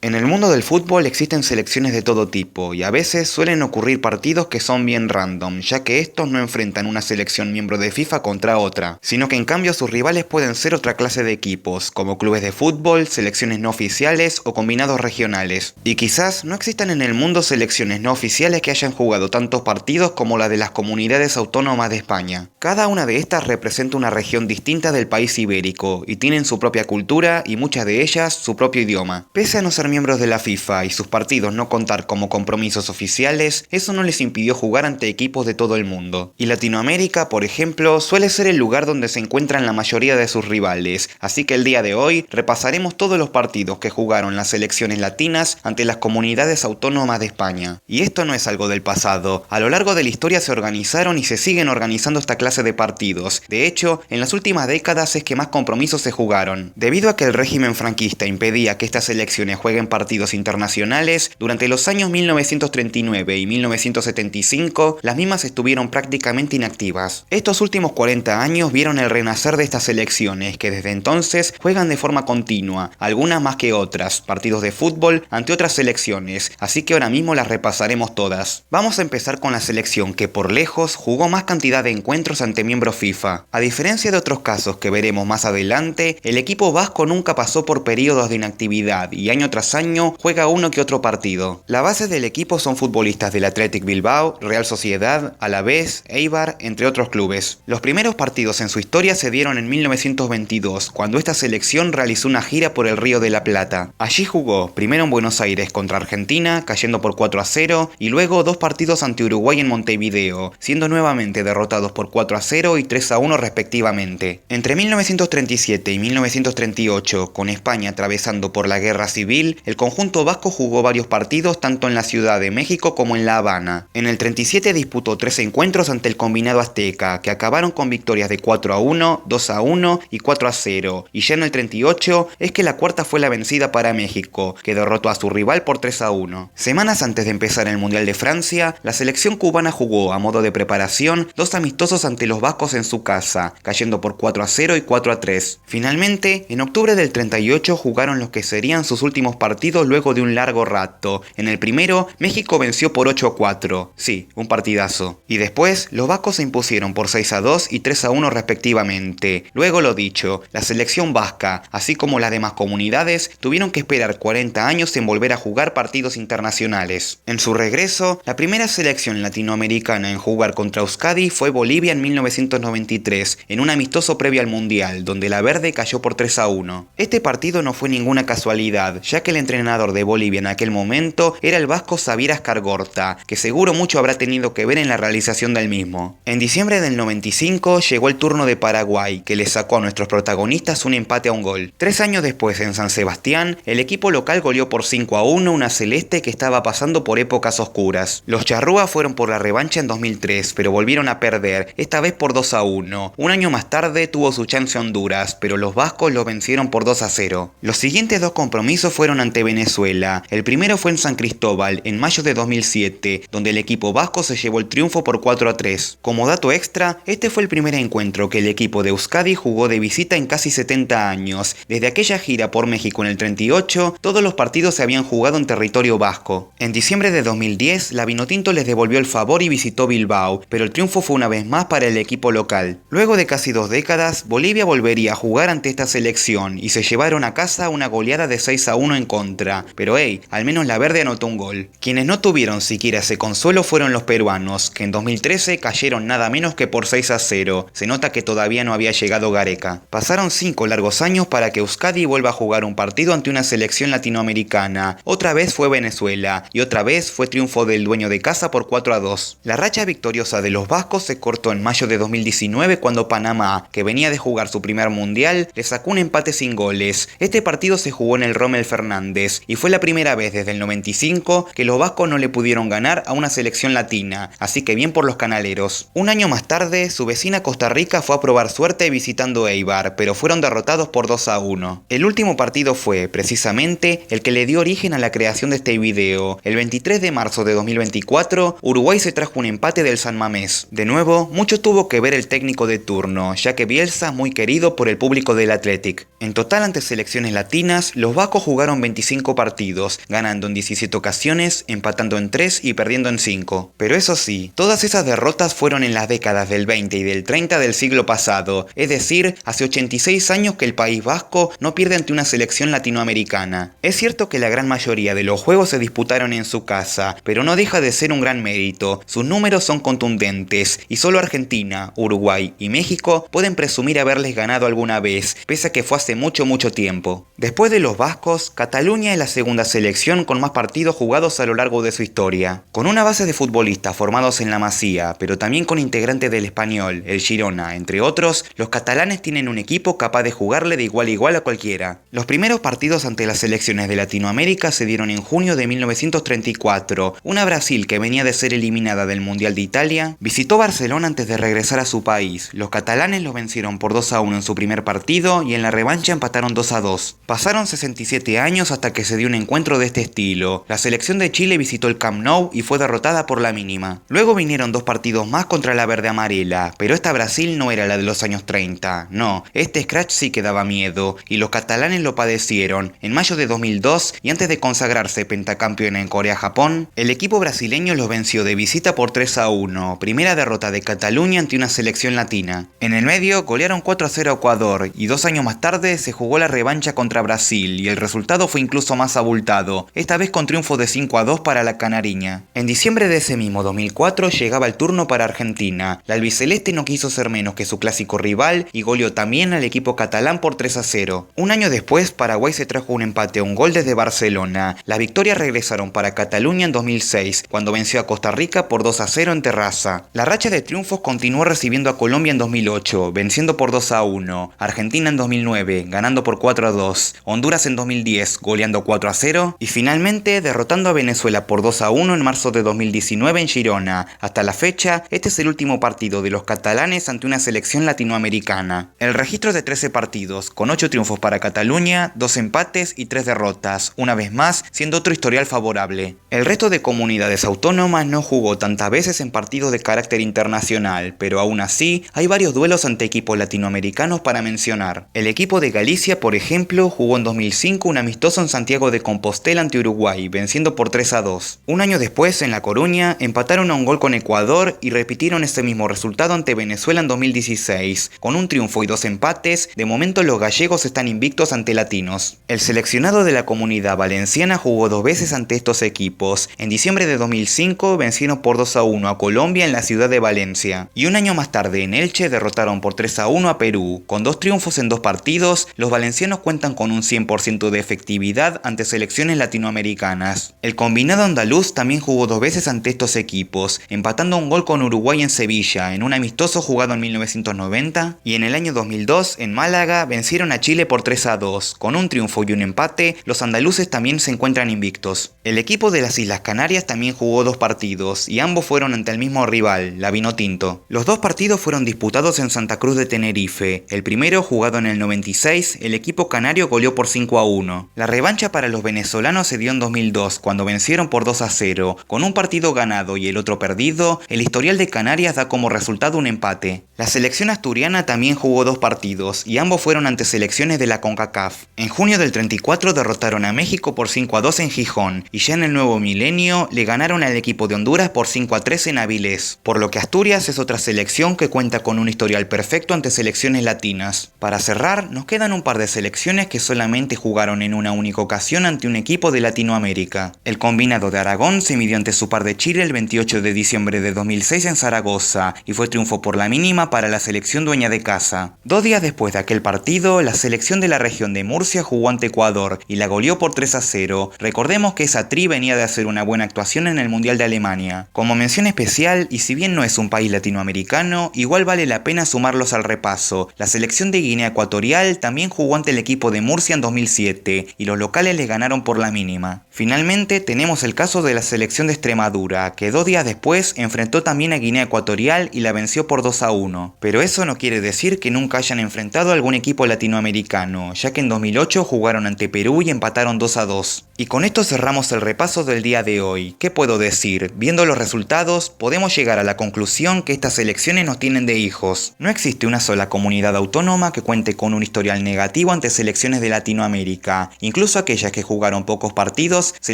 En el mundo del fútbol existen selecciones de todo tipo y a veces suelen ocurrir partidos que son bien random, ya que estos no enfrentan una selección miembro de FIFA contra otra, sino que en cambio sus rivales pueden ser otra clase de equipos, como clubes de fútbol, selecciones no oficiales o combinados regionales. Y quizás no existan en el mundo selecciones no oficiales que hayan jugado tantos partidos como la de las comunidades autónomas de España. Cada una de estas representa una región distinta del país ibérico y tienen su propia cultura y muchas de ellas su propio idioma. Pese a no ser miembros de la FIFA y sus partidos no contar como compromisos oficiales, eso no les impidió jugar ante equipos de todo el mundo. Y Latinoamérica, por ejemplo, suele ser el lugar donde se encuentran la mayoría de sus rivales, así que el día de hoy repasaremos todos los partidos que jugaron las selecciones latinas ante las comunidades autónomas de España. Y esto no es algo del pasado, a lo largo de la historia se organizaron y se siguen organizando esta clase de partidos. De hecho, en las últimas décadas es que más compromisos se jugaron. Debido a que el régimen franquista impedía que estas selecciones jueguen partidos internacionales, durante los años 1939 y 1975, las mismas estuvieron prácticamente inactivas. Estos últimos 40 años vieron el renacer de estas selecciones, que desde entonces juegan de forma continua, algunas más que otras, partidos de fútbol ante otras selecciones, así que ahora mismo las repasaremos todas. Vamos a empezar con la selección que por lejos jugó más cantidad de encuentros ante miembros FIFA. A diferencia de otros casos que veremos más adelante, el equipo vasco nunca pasó por periodos de inactividad y año tras año juega uno que otro partido. La base del equipo son futbolistas del Athletic Bilbao, Real Sociedad, Alavés, Eibar, entre otros clubes. Los primeros partidos en su historia se dieron en 1922, cuando esta selección realizó una gira por el Río de la Plata. Allí jugó, primero en Buenos Aires contra Argentina, cayendo por 4-0, y luego dos partidos ante Uruguay en Montevideo, siendo nuevamente derrotados por 4-0 y 3-1 respectivamente. Entre 1937 y 1938, con España atravesando por la guerra civil, el conjunto vasco jugó varios partidos tanto en la Ciudad de México como en La Habana. En el 37 disputó 3 encuentros ante el combinado azteca, que acabaron con victorias de 4-1, 2-1 y 4-0, y ya en el 38 es que la cuarta fue la vencida para México, que derrotó a su rival por 3-1. Semanas antes de empezar el Mundial de Francia, la selección cubana jugó, a modo de preparación, 2 amistosos ante los vascos en su casa, cayendo por 4-0 y 4-3. Finalmente, en octubre del 38 jugaron los que serían sus últimos partidos luego de un largo rato. En el primero, México venció por 8-4. Sí, un partidazo. Y después, los vascos se impusieron por 6-2 y 3-1 respectivamente. Luego lo dicho, la selección vasca, así como las demás comunidades, tuvieron que esperar 40 años en volver a jugar partidos internacionales. En su regreso, la primera selección latinoamericana en jugar contra Euskadi fue Bolivia en 1993, en un amistoso previo al Mundial, donde la verde cayó por 3-1. Este partido no fue ninguna casualidad, ya que el entrenador de Bolivia en aquel momento era el vasco Xavier Ascargorta, que seguro mucho habrá tenido que ver en la realización del mismo. En diciembre del 95 llegó el turno de Paraguay, que le sacó a nuestros protagonistas un empate a un gol. 3 años después, en San Sebastián, el equipo local goleó por 5-1 una celeste que estaba pasando por épocas oscuras. Los charrúas fueron por la revancha en 2003, pero volvieron a perder, esta vez por 2-1. Un año más tarde tuvo su chance Honduras, pero los vascos lo vencieron por 2-0. Los siguientes dos compromisos fueron ante Venezuela. El primero fue en San Cristóbal, en mayo de 2007, donde el equipo vasco se llevó el triunfo por 4-3. Como dato extra, este fue el primer encuentro que el equipo de Euskadi jugó de visita en casi 70 años. Desde aquella gira por México en el 38, todos los partidos se habían jugado en territorio vasco. En diciembre de 2010, la Vinotinto les devolvió el favor y visitó Bilbao, pero el triunfo fue una vez más para el equipo local. Luego de casi 2 décadas, Bolivia volvería a jugar ante esta selección y se llevaron a casa una goleada de 6-1 en contra, pero al menos la verde anotó un gol. Quienes no tuvieron siquiera ese consuelo fueron los peruanos, que en 2013 cayeron nada menos que por 6-0, se nota que todavía no había llegado Gareca. Pasaron 5 largos años para que Euskadi vuelva a jugar un partido ante una selección latinoamericana, otra vez fue Venezuela, y otra vez fue triunfo del dueño de casa por 4-2. La racha victoriosa de los vascos se cortó en mayo de 2019 cuando Panamá, que venía de jugar su primer mundial, le sacó un empate sin goles. Este partido se jugó en el Rommel Fernández y fue la primera vez desde el 95 que los vascos no le pudieron ganar a una selección latina, así que bien por los canaleros. Un año más tarde, su vecina Costa Rica fue a probar suerte visitando Eibar, pero fueron derrotados por 2-1. El último partido fue, precisamente, el que le dio origen a la creación de este video. El 23 de marzo de 2024, Uruguay se trajo un empate del San Mamés. De nuevo, mucho tuvo que ver el técnico de turno, ya que Bielsa es muy querido por el público del Athletic. En total, ante selecciones latinas, los vascos jugaron 24 25 partidos, ganando en 17 ocasiones, empatando en 3 y perdiendo en 5. Pero eso sí, todas esas derrotas fueron en las décadas del 20 y del 30 del siglo pasado, es decir, hace 86 años que el País Vasco no pierde ante una selección latinoamericana. Es cierto que la gran mayoría de los juegos se disputaron en su casa, pero no deja de ser un gran mérito. Sus números son contundentes y solo Argentina, Uruguay y México pueden presumir haberles ganado alguna vez, pese a que fue hace mucho tiempo. Después de los vascos, Cataluña es la segunda selección con más partidos jugados a lo largo de su historia. Con una base de futbolistas formados en la Masía, pero también con integrantes del Español, el Girona, entre otros, los catalanes tienen un equipo capaz de jugarle de igual a igual a cualquiera. Los primeros partidos ante las selecciones de Latinoamérica se dieron en junio de 1934. Una Brasil que venía de ser eliminada del Mundial de Italia visitó Barcelona antes de regresar a su país. Los catalanes los vencieron por 2-1 en su primer partido y en la revancha empataron 2-2. Pasaron 67 años hasta que se dio un encuentro de este estilo. La selección de Chile visitó el Camp Nou y fue derrotada por la mínima. Luego vinieron dos partidos más contra la verde amarela, pero esta Brasil no era la de los años 30. No, este scratch sí que daba miedo y los catalanes lo padecieron. En mayo de 2002 y antes de consagrarse pentacampeón en Corea-Japón, el equipo brasileño los venció de visita por 3-1, primera derrota de Cataluña ante una selección latina. En el medio golearon 4-0 a Ecuador y 2 años más tarde se jugó la revancha contra Brasil y el resultado fue incluso más abultado, esta vez con triunfo de 5-2 para la canariña. En diciembre de ese mismo 2004 llegaba el turno para Argentina. La albiceleste no quiso ser menos que su clásico rival y goleó también al equipo catalán por 3-0. Un año después, Paraguay se trajo un empate a un gol desde Barcelona. Las victorias regresaron para Cataluña en 2006, cuando venció a Costa Rica por 2-0 en Terraza. La racha de triunfos continuó recibiendo a Colombia en 2008, venciendo por 2-1, Argentina en 2009, ganando por 4-2, Honduras en 2010, goleando 4-0, y finalmente derrotando a Venezuela por 2-1 en marzo de 2019 en Girona. Hasta la fecha, este es el último partido de los catalanes ante una selección latinoamericana. El registro de 13 partidos, con 8 triunfos para Cataluña, 2 empates y 3 derrotas, una vez más siendo otro historial favorable. El resto de comunidades autónomas no jugó tantas veces en partidos de carácter internacional, pero aún así hay varios duelos ante equipos latinoamericanos para mencionar. El equipo de Galicia, por ejemplo, jugó en 2005 un amistoso en Santiago de Compostela ante Uruguay, venciendo por 3-2. Un año después, en La Coruña, empataron a un gol con Ecuador y repitieron ese mismo resultado ante Venezuela en 2016. Con un triunfo y 2 empates, de momento los gallegos están invictos ante latinos. El seleccionado de la comunidad valenciana jugó 2 veces ante estos equipos. En diciembre de 2005 vencieron por 2-1 a Colombia en la ciudad de Valencia. Y un año más tarde en Elche derrotaron por 3-1 a Perú. Con 2 triunfos en 2 partidos, los valencianos cuentan con un 100% de efectividad ante selecciones latinoamericanas. El combinado andaluz también jugó 2 veces ante estos equipos, empatando un gol con Uruguay en Sevilla, en un amistoso jugado en 1990, y en el año 2002, en Málaga, vencieron a Chile por 3-2. Con un triunfo y un empate, los andaluces también se encuentran invictos. El equipo de las Islas Canarias también jugó 2 partidos, y ambos fueron ante el mismo rival, la Vinotinto. Los 2 partidos fueron disputados en Santa Cruz de Tenerife. El primero, jugado en el 96, el equipo canario goleó por 5-1. La revancha para los venezolanos se dio en 2002, cuando vencieron por 2-0. Con un partido ganado y el otro perdido, el historial de Canarias da como resultado un empate. La selección asturiana también jugó 2 partidos, y ambos fueron ante selecciones de la CONCACAF. En junio del 34 derrotaron a México por 5-2 en Gijón, y ya en el nuevo milenio le ganaron al equipo de Honduras por 5-3 en Avilés, por lo que Asturias es otra selección que cuenta con un historial perfecto ante selecciones latinas. Para cerrar, nos quedan un par de selecciones que solamente jugaron en una única ocasión ante un equipo de Latinoamérica. El combinado de Aragón se midió ante su par de Chile el 28 de diciembre de 2006 en Zaragoza, y fue triunfo por la mínima para la selección dueña de casa. 2 días después de aquel partido, la selección de la región de Murcia jugó ante Ecuador y la goleó por 3-0. Recordemos que esa tri venía de hacer una buena actuación en el Mundial de Alemania. Como mención especial, y si bien no es un país latinoamericano, igual vale la pena sumarlos al repaso. La selección de Guinea Ecuatorial también jugó ante el equipo de Murcia en 2007 y los locales les ganaron por la mínima. Finalmente tenemos el caso de la selección de Extremadura, que 2 días después enfrentó también a Guinea Ecuatorial y la venció por 2-1. Pero eso no quiere decir que nunca hayan enfrentado a algún equipo latinoamericano, ya que en 2008 jugaron ante Perú y empataron 2-2. Y con esto cerramos el repaso del día de hoy. ¿Qué puedo decir? Viendo los resultados, podemos llegar a la conclusión que estas elecciones nos tienen de hijos. No existe una sola comunidad autónoma que cuente con un historial negativo ante selecciones de Latinoamérica. Incluso aquellas que jugaron pocos partidos se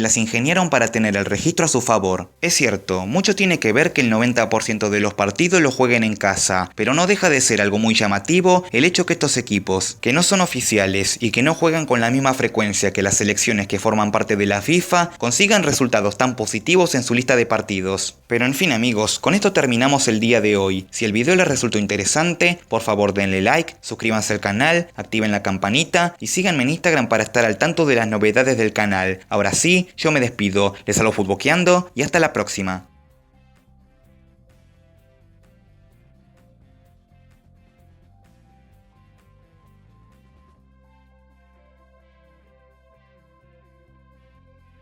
las ingeniaron para tener el registro a su favor. Es cierto, mucho tiene que ver que el 90% de los partidos los jueguen en casa, pero no deja de ser algo muy llamativo el hecho que estos equipos, que no son oficiales y que no juegan con la misma frecuencia que las selecciones que forman parte de la FIFA, consigan resultados tan positivos en su lista de partidos. Pero en fin amigos, con esto terminamos el día de hoy. Si el video les resultó interesante, por favor denle like, suscríbanse al canal, activen la campanita y síganme en Instagram para estar al tanto de las novedades del canal. Ahora sí, yo me despido, les saludo futboqueando y hasta la próxima.